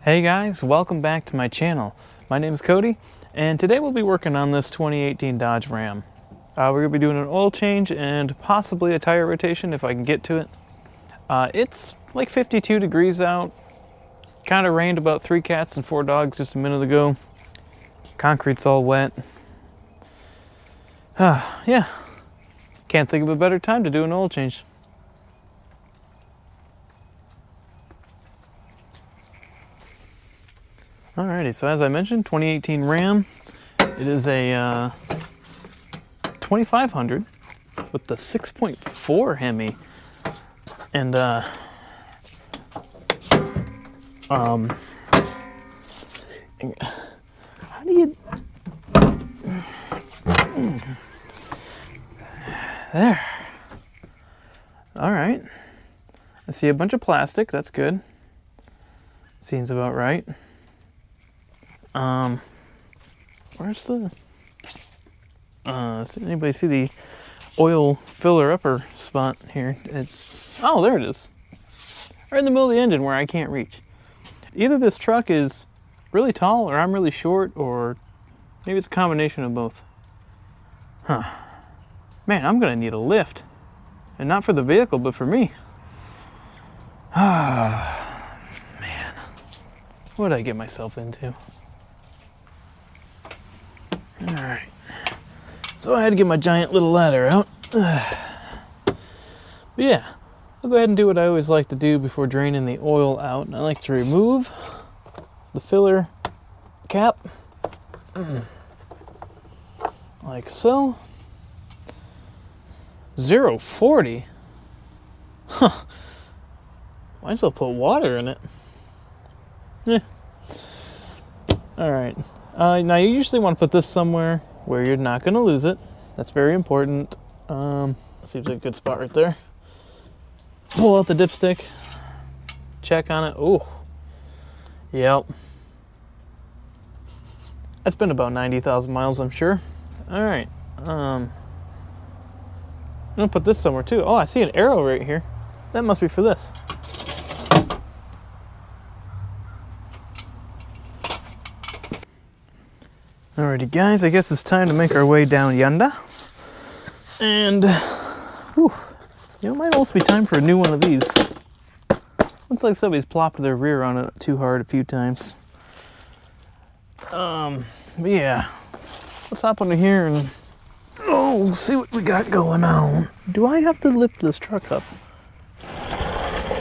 Hey guys, welcome back to my channel. My name is Cody, and today we'll be working on this 2018 Dodge Ram. We're going to be doing an oil change and possibly a tire rotation if I can get to it. It's like 52 degrees out. Kind of rained about 3 cats and 4 dogs just a minute ago. Concrete's all wet. Yeah, can't think of a better time to do an oil change. Alrighty, so as I mentioned, 2018 Ram. It is a 2500 with the 6.4 Hemi. And how do you... There. Alright. I see a bunch of plastic, that's good. Seems about right. Where's the... does anybody see the oil filler upper spot here? It's... Oh, there it is. Right in the middle of the engine where I can't reach. Either this truck is really tall or I'm really short, or maybe it's a combination of both. Huh. Man, I'm gonna need a lift. And not for the vehicle, but for me. Ah, man. What did I get myself into? Alright. So I had to get my giant little ladder out. But yeah, I'll go ahead and do what I always like to do before draining the oil out. And I like to remove the filler cap. Like so. 0.40. Huh. Might as well put water in it. Yeah. Alright. Now you usually want to put this somewhere where you're not going to lose it. That's very important. Seems like a good spot right there. Pull out the dipstick. Check on it. Oh. Yep. That's been about 90,000 miles, I'm sure. Alright. I'm going to put this somewhere too. Oh, I see an arrow right here. That must be for this. Alrighty guys, I guess it's time to make our way down yonder. And, whew, it might also be time for a new one of these. Looks like somebody's plopped their rear on it too hard a few times. But yeah, let's hop under here and see what we got going on. Do I have to lift this truck up?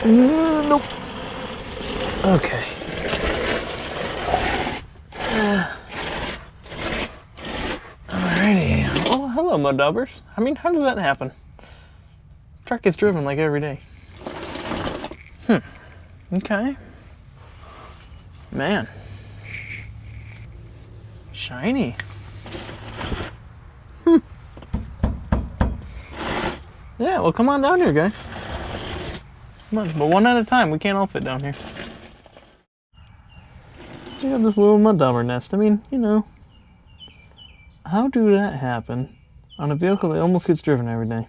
Nope. Okay. Alrighty. Oh, hello, mud daubers. I mean, how does that happen? Truck gets driven like every day. Okay. Man. Shiny. Yeah, well, come on down here, guys. Come on, but one at a time. We can't all fit down here. We have this little mud dauber nest. I mean, you know. How do that happen on a vehicle that almost gets driven every day?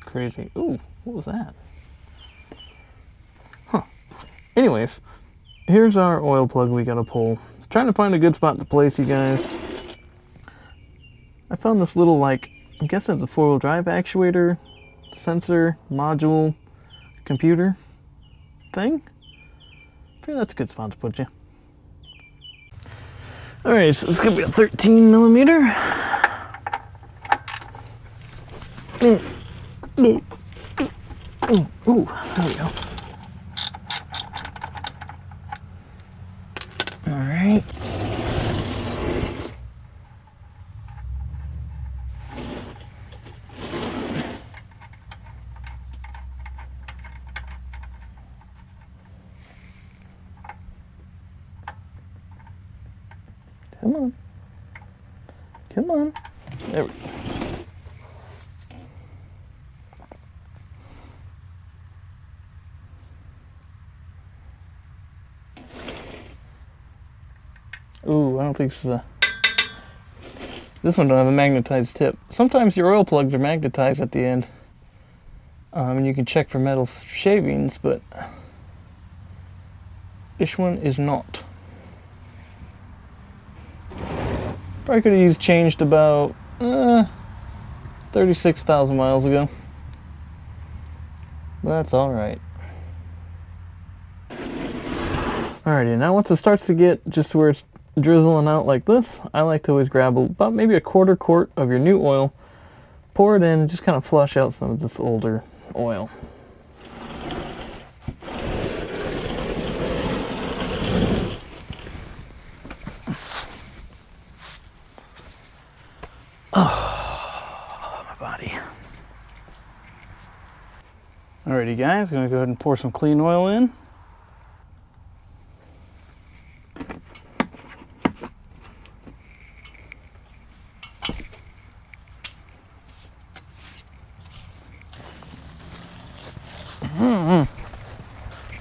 Crazy. Ooh, what was that? Huh. Anyways, here's our oil plug we gotta pull. Trying to find a good spot to place, you guys. I found this little, like, I'm guessing it's a 4-wheel drive actuator, sensor, module, computer thing. I feel that's a good spot to put you. Alright, so it's gonna be a 13 millimeter. Ooh, there we go. Alright. Come on. Come on. There we go. Ooh, I don't think this is a... This one don't have a magnetized tip. Sometimes your oil plugs are magnetized at the end. And you can check for metal shavings, but This one is not. Probably could have used changed about 36,000 miles ago. But that's alright. Alrighty, now once it starts to get just to where it's drizzling out like this, I like to always grab about maybe a quarter quart of your new oil, pour it in, and just kind of flush out some of this older oil. Oh, my body. Alrighty guys, I'm gonna go ahead and pour some clean oil in.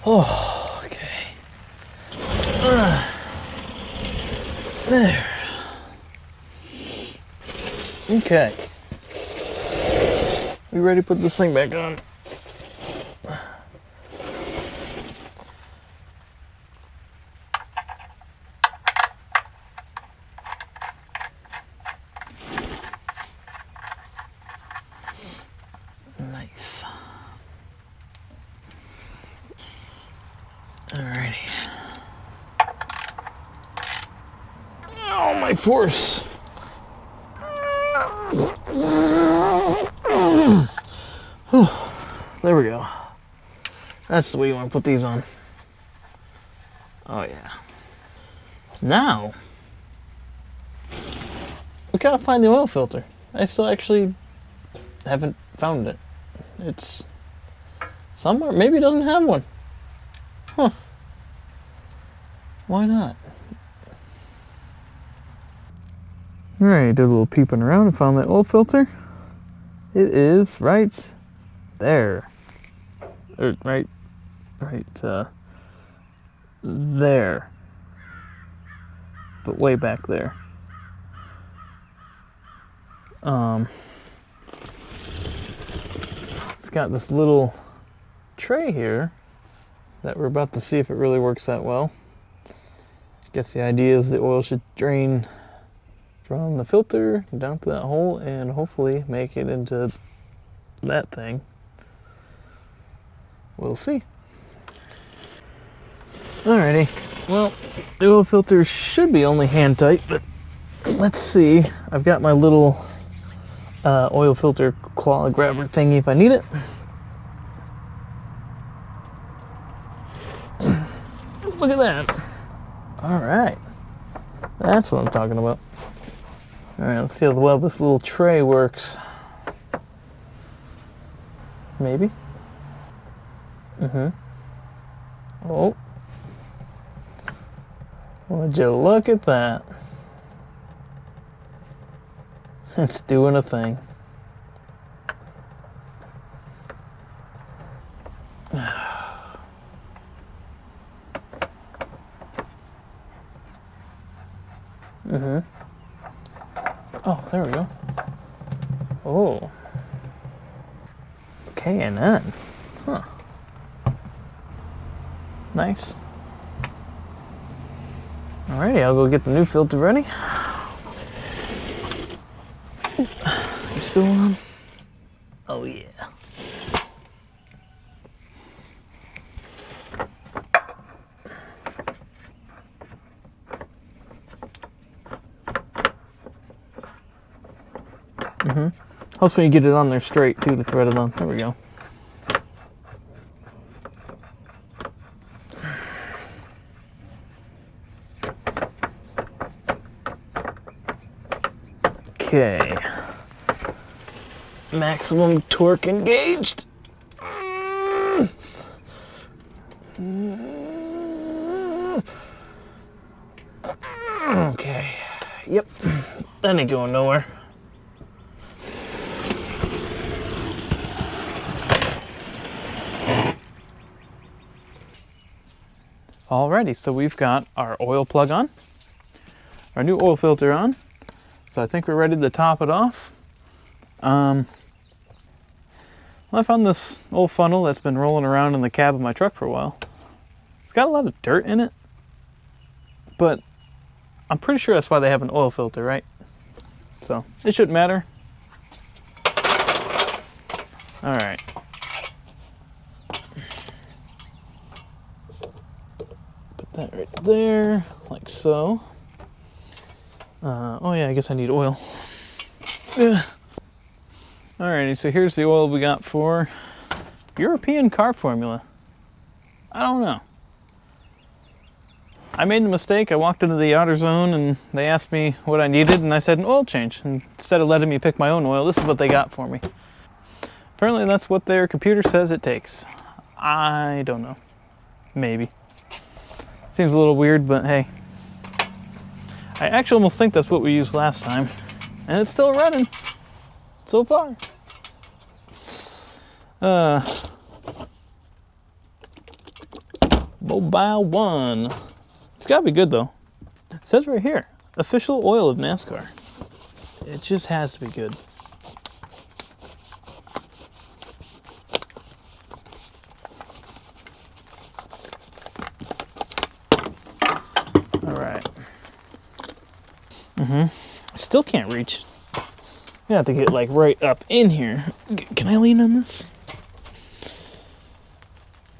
Oh, okay. There. Okay. We ready to put this thing back on? Nice. Alrighty. Oh, my force. There we go. That's the way you want to put these on. Oh yeah. Now, we gotta find the oil filter. I still actually haven't found it. It's somewhere. Maybe it doesn't have one. Huh. Why not? Alright, did a little peeping around and found that oil filter. It is right there. Or right there. But way back there. It's got this little tray here that we're about to see if it really works that well. I guess the idea is the oil should drain from the filter down to that hole and hopefully make it into that thing. We'll see. Alrighty, well, the oil filter should be only hand tight, but let's see. I've got my little oil filter claw grabber thingy if I need it. Look at that. Alright, that's what I'm talking about. Alright, let's see how well this little tray works. Maybe. Oh. Would you look at that? It's doing a thing. Oh, there we go. Oh. K&N. Huh. Nice. Alrighty, I'll go get the new filter ready. You still on? Oh yeah. Hopefully you get it on there straight too to thread it on. There we go. Okay. Maximum torque engaged. Okay. Yep. That ain't going nowhere. Alrighty, so we've got our oil plug on, our new oil filter on, so I think we're ready to top it off. Well, I found this old funnel that's been rolling around in the cab of my truck for a while. It's got a lot of dirt in it, but I'm pretty sure that's why they have an oil filter, right? So it shouldn't matter. All right. Put that right there, like so. Oh yeah, I guess I need oil. Alrighty, so here's the oil we got for European car formula. I don't know. I made the mistake. I walked into the AutoZone and they asked me what I needed, and I said an oil change. And instead of letting me pick my own oil, this is what they got for me. Apparently that's what their computer says it takes. I don't know. Maybe. Seems a little weird, but hey. I actually almost think that's what we used last time. And it's still running. So far. Mobile 1. It's gotta be good though. It says right here, official oil of NASCAR. It just has to be good. All right. Still can't reach. I have to get like right up in here. Can I lean on this?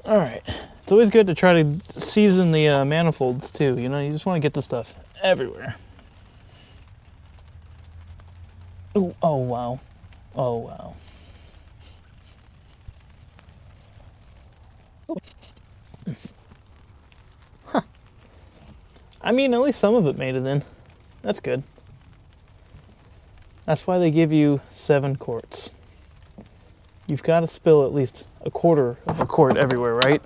All right. It's always good to try to season the manifolds too. You know, you just want to get the stuff everywhere. Ooh, oh wow. Oh wow. Huh. I mean, at least some of it made it in. That's good. That's why they give you 7 quarts. You've got to spill at least a quarter of a quart everywhere, right?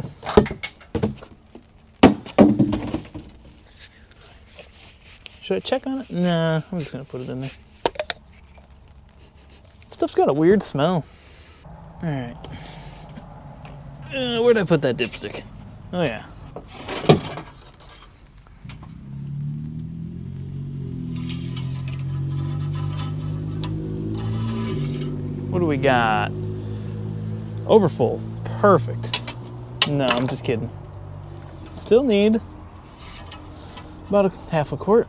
Should I check on it? Nah, I'm just gonna put it in there. Stuff's got a weird smell. All right. Where'd I put that dipstick? Oh yeah. What do we got? Overfull. Perfect. No, I'm just kidding. Still need about a half a quart.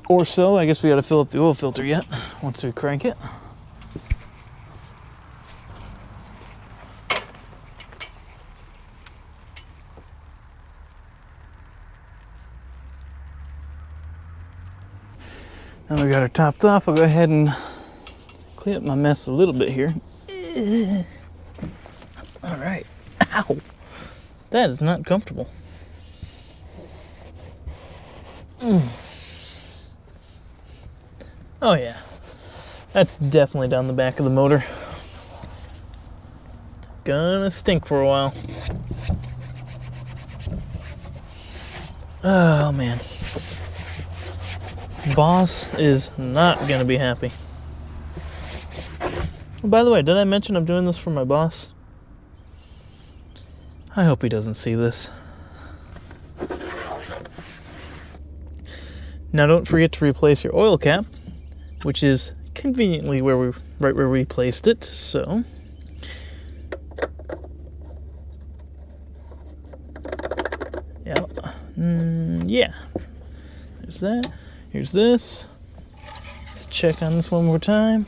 Or so. I guess we got to fill up the oil filter yet once we crank it. Now we got her topped off. I'll go ahead and clean up my mess a little bit here. All right. Ow. That is not comfortable. Oh yeah. That's definitely down the back of the motor. Gonna stink for a while. Oh man. Boss is not gonna be happy. By the way, did I mention I'm doing this for my boss? I hope he doesn't see this. Now don't forget to replace your oil cap, which is conveniently right where we placed it, so. Yeah. Yeah. There's that. Here's this. Let's check on this one more time.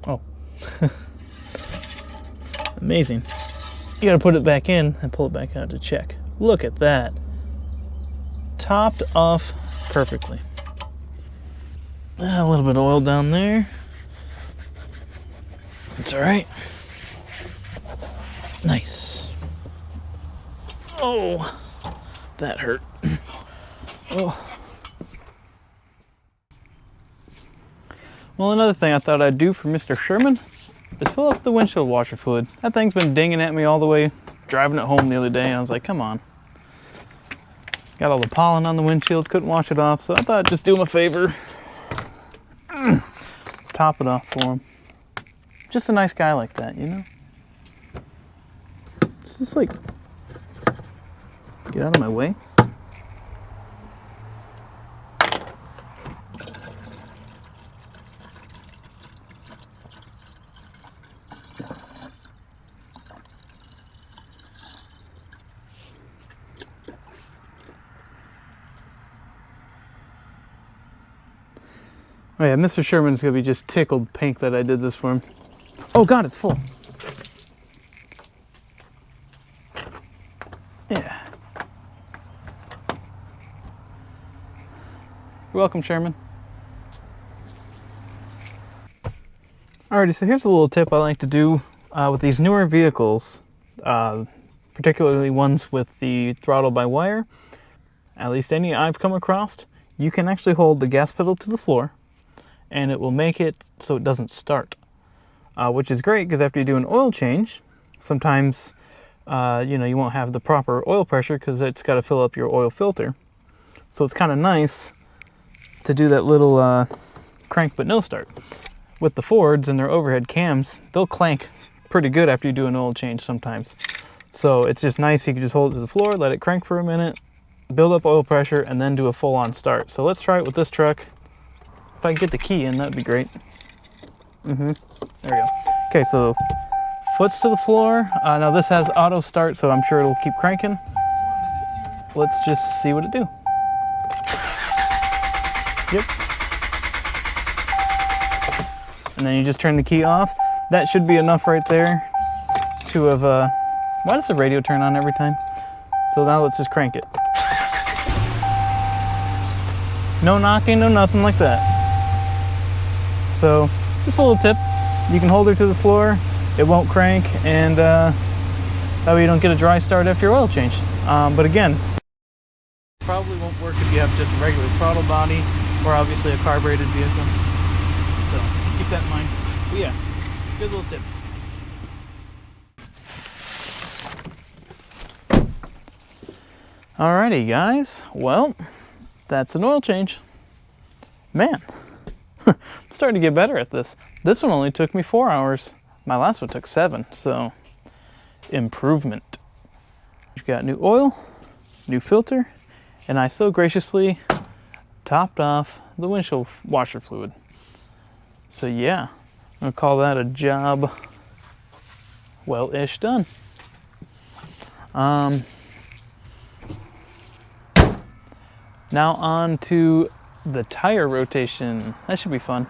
Oh. Amazing. You gotta put it back in and pull it back out to check. Look at that. Topped off perfectly. A little bit of oil down there. It's all right. Nice. Oh, that hurt. Oh. Well, another thing I thought I'd do for Mr. Sherman is fill up the windshield washer fluid. That thing's been dinging at me all the way driving it home the other day, and I was like, come on. Got all the pollen on the windshield, couldn't wash it off, so I thought I'd just do him a favor. Top it off for him. Just a nice guy like that, you know? It's just like, get out of my way. Oh yeah, Mr. Sherman's gonna be just tickled pink that I did this for him. Oh God, it's full. Yeah. You're welcome, Sherman. Alrighty, so here's a little tip I like to do with these newer vehicles, particularly ones with the throttle by wire. At least any I've come across, you can actually hold the gas pedal to the floor and it will make it so it doesn't start, which is great because after you do an oil change, sometimes you won't have the proper oil pressure because it's got to fill up your oil filter. So it's kind of nice to do that little crank but no start. With the Fords and their overhead cams, they'll clank pretty good after you do an oil change sometimes. So it's just nice, you can just hold it to the floor, let it crank for a minute, build up oil pressure, and then do a full-on start. So let's try it with this truck. If I can get the key in, that'd be great. There we go. Okay, so foot's to the floor. Now this has auto start, so I'm sure it'll keep cranking. Let's just see what it do. Yep. And then you just turn the key off. That should be enough right there to have, why does the radio turn on every time? So now let's just crank it. No knocking, no nothing like that. So, just a little tip. You can hold her to the floor, it won't crank, and that way you don't get a dry start after your oil change. But again, probably won't work if you have just a regular throttle body or obviously a carbureted vehicle. So keep that in mind. But yeah, good little tip. Alrighty guys, well, that's an oil change. Man, I'm starting to get better at this. This one only took me 4 hours. My last one took 7, so improvement. We've got new oil, new filter, and I so graciously topped off the windshield washer fluid. So yeah, I'm gonna call that a job well-ish done. Now on to the tire rotation. That should be fun.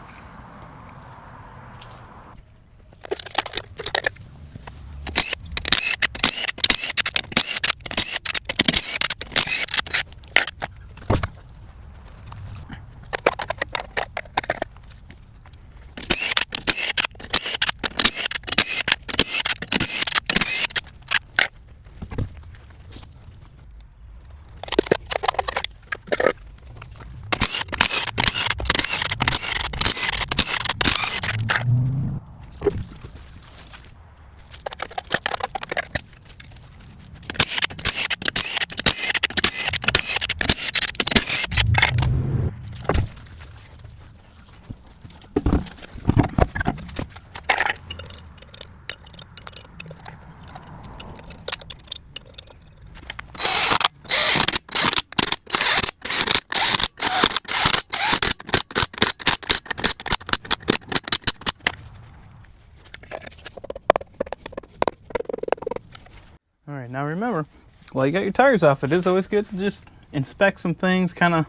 All right, now remember, while you got your tires off, it is always good to just inspect some things, kind of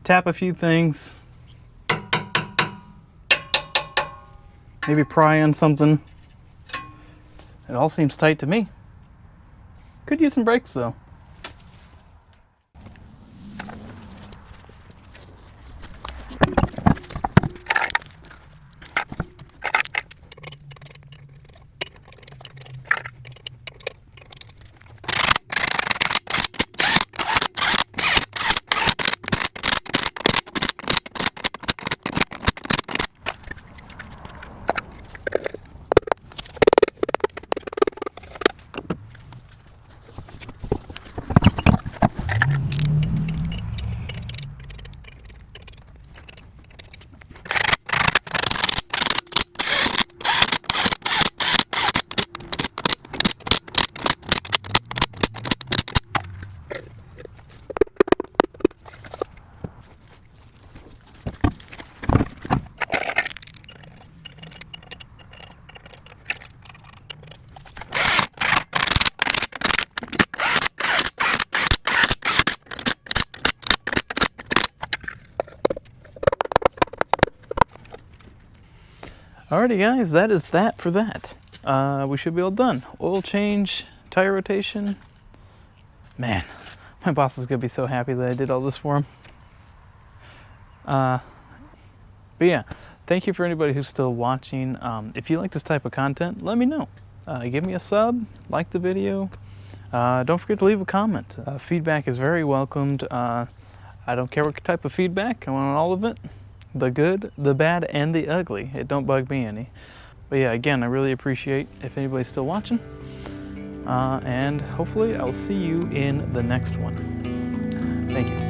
tap a few things, maybe pry on something. It all seems tight to me. Could use some brakes though. Alrighty guys, that is that for that. We should be all done. Oil change, tire rotation. Man, my boss is gonna be so happy that I did all this for him. But yeah, thank you for anybody who's still watching. If you like this type of content, let me know. Give me a sub, like the video. Don't forget to leave a comment. Feedback is very welcomed. I don't care what type of feedback, I want all of it. The good, the bad, and the ugly. It don't bug me any. But yeah, again, I really appreciate if anybody's still watching. And hopefully I'll see you in the next one. Thank you.